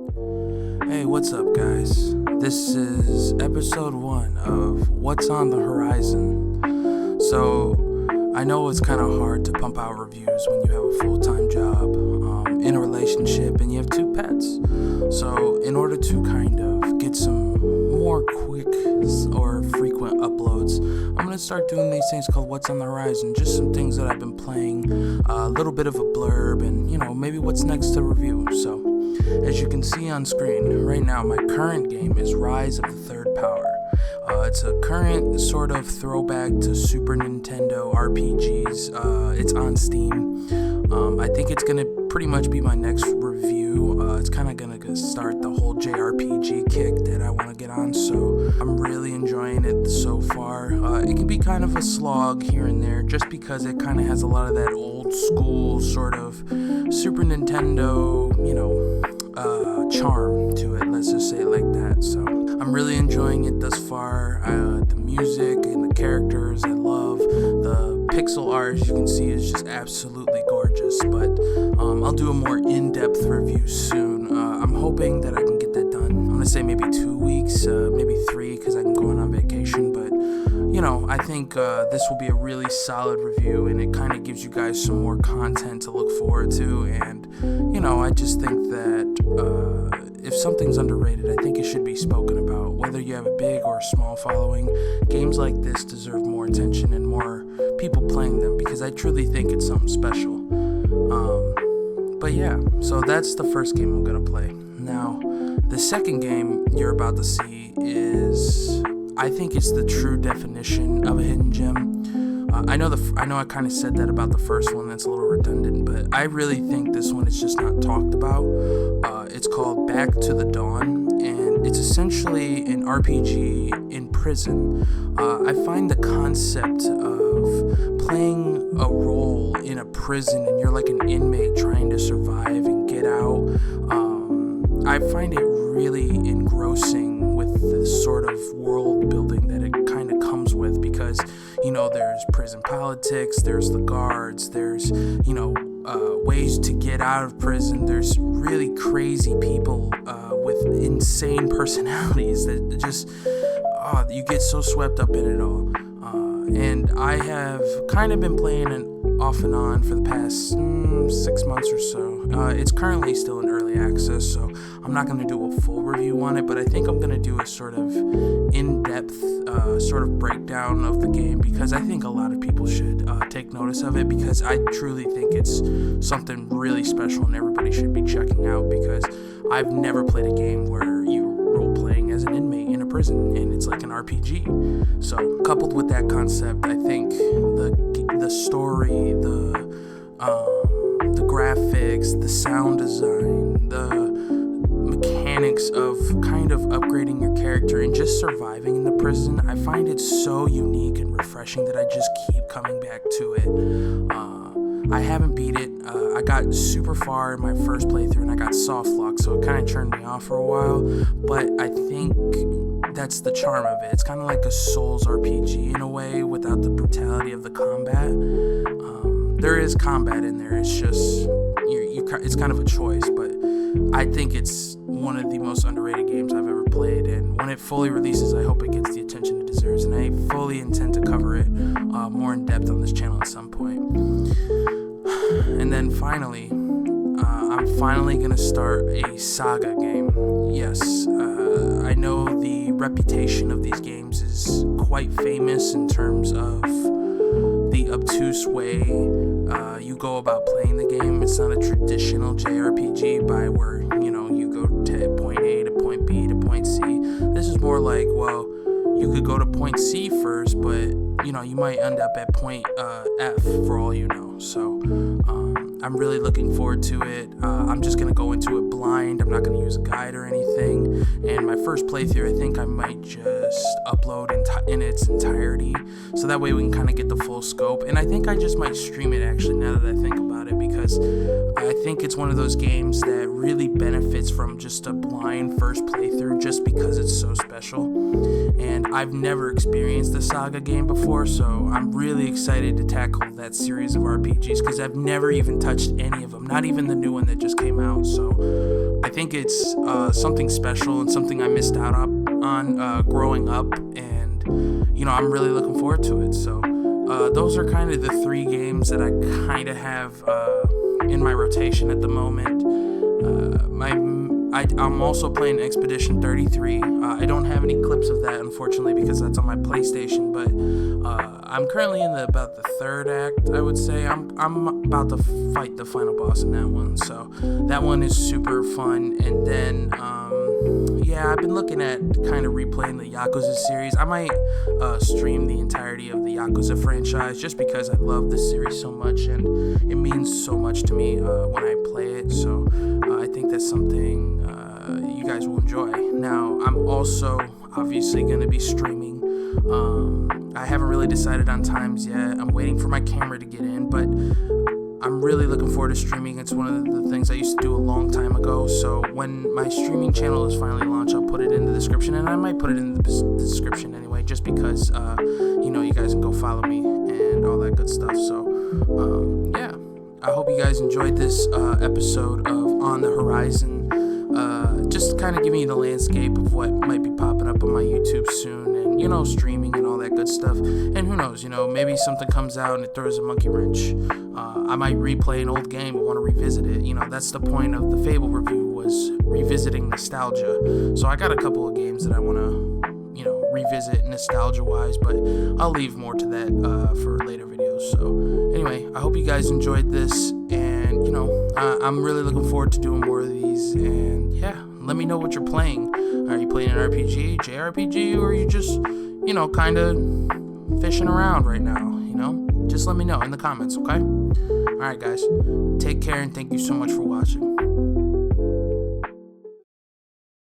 Hey, what's up, guys? This is episode 1 of What's on the Horizon. So, I know it's kind of hard to pump out reviews when you have a full-time job, in a relationship, and you have 2 pets. So, in order to kind of get some more quick or frequent uploads, I'm going to start doing these things called What's on the Horizon. Just some things that I've been playing, a little bit of a blurb, and, maybe what's next to review. So, as you can see on screen, right now my current game is Rise of the Third Power. It's a current sort of throwback to Super Nintendo RPGs. It's on Steam. I think it's going to pretty much be my next review. It's kind of going to start the whole JRPG kick that I want to get on, so I'm really enjoying it so far. It can be kind of a slog here and there just because it kind of has a lot of that old school sort of Super Nintendo, charm to it, let's just say it like that. So I'm really enjoying it thus far. The music and the characters I love. The pixel art, as you can see, is just absolutely gorgeous, but I'll do a more in-depth review soon. I'm hoping that I can get that done. I'm gonna say maybe 2 weeks, maybe 3, because I'm going on vacation, but I think this will be a really solid review, and it kind of gives you guys some more content to look forward to. And I just think that if something's underrated, I think it should be spoken about. Whether you have a big or small following, games like this deserve more attention and more people playing them, because I truly think it's something special. But yeah, so that's the first game I'm gonna play. Now, the second game you're about to see is, I think it's the true definition of a hidden gem. I know I kind of said that about the first one. That's a little redundant, but I really think this one is just not talked about. It's called Back to the Dawn, and it's essentially an RPG in prison. I find the concept of playing a role in a prison, and you're like an inmate trying to survive and get out. I find it really engrossing with the sort of world building that it kind of comes with, because there's prison politics, there's the guards, there's ways to get out of prison, there's really crazy people with insane personalities that just you get so swept up in it all. And I have kind of been playing it off and on for the past 6 months or so. It's currently still in early access, so I'm not going to do a full review on it, but I think I'm going to do a sort of in-depth sort of breakdown of the game, because I think a lot of people should take notice of it, because I truly think it's something really special and everybody should be checking out, because I've never played a game where you role-playing as an inmate in a prison and it's like an RPG. So coupled with that concept, I think the story, the graphics, the sound design, the mechanics of kind of upgrading your character and just surviving in the prison, I find it so unique and refreshing that I just keep coming back to it. I haven't beat it. I got super far in my first playthrough and I got soft locked, so it kind of turned me off for a while, but I think that's the charm of it. It's kind of like a Souls RPG in a way, without the brutality of the combat. There is combat in there. It's just it's kind of a choice, but I think it's one of the most underrated games I've ever played. And when it fully releases, I hope it gets the attention it deserves. And I fully intend to cover it more in depth on this channel at some point. And then finally, I'm finally gonna start a saga game. Yes, I know the reputation of these games is quite famous in terms of the obtuse way you go about playing the game. It's not a traditional JRPG by where you go to point A to point B to point C. This is more like, well, you could go to point C first, but you might end up at point F for all you know. So I'm really looking forward to it. I'm just gonna go into it blind. I'm not gonna use a guide or anything. And my first playthrough, I think I might just upload in its entirety, so that way we can kind of get the full scope. And I think I just might stream it, actually, now that I think about it, because I think it's one of those games that really benefits from just a blind first playthrough, just because it's so special. And I've never experienced the Saga game before, so I'm really excited to tackle that series of RPGs, because I've never even touched any of them, not even the new one that just came out. So I think it's something special and something I missed out on growing up, and I'm really looking forward to it. So those are kind of the 3 games that I kind of have in my rotation at the moment. I'm also playing Expedition 33. I don't have any clips of that, unfortunately, because that's on my PlayStation, but I'm currently in about the 3rd act, I would say. I'm about to fight the final boss in that one, so that one is super fun. And then, I've been looking at kind of replaying the Yakuza series. I might stream the entirety of the Yakuza franchise, just because I love this series so much, and it means so much to me when I play it, so I think that's something you guys will enjoy. Now, I'm also obviously going to be streaming. I haven't really decided on times yet. I'm waiting for my camera to get in, but I'm really looking forward to streaming. It's one of the things I used to do a long time ago, so when my streaming channel is finally launched, I'll put it in the description, and I might put it in the description anyway, just because, you guys can go follow me and all that good stuff. So, I hope you guys enjoyed this episode of On the Horizon. Just kind of giving you the landscape of what might be popping up on my YouTube soon, and streaming and all that good stuff. And who knows, maybe something comes out and it throws a monkey wrench. I might replay an old game and want to revisit it. That's the point of the Fable review, was revisiting nostalgia. So I got a couple of games that I want to revisit nostalgia wise, but I'll leave more to that for later videos. So anyway, I hope you guys enjoyed this, and I'm really looking forward to doing more of these. And let me know what you're playing. Are you playing an RPG, JRPG, or are you just kind of fishing around right now? Just let me know in the comments, okay? Alright guys, take care, and thank you so much for watching.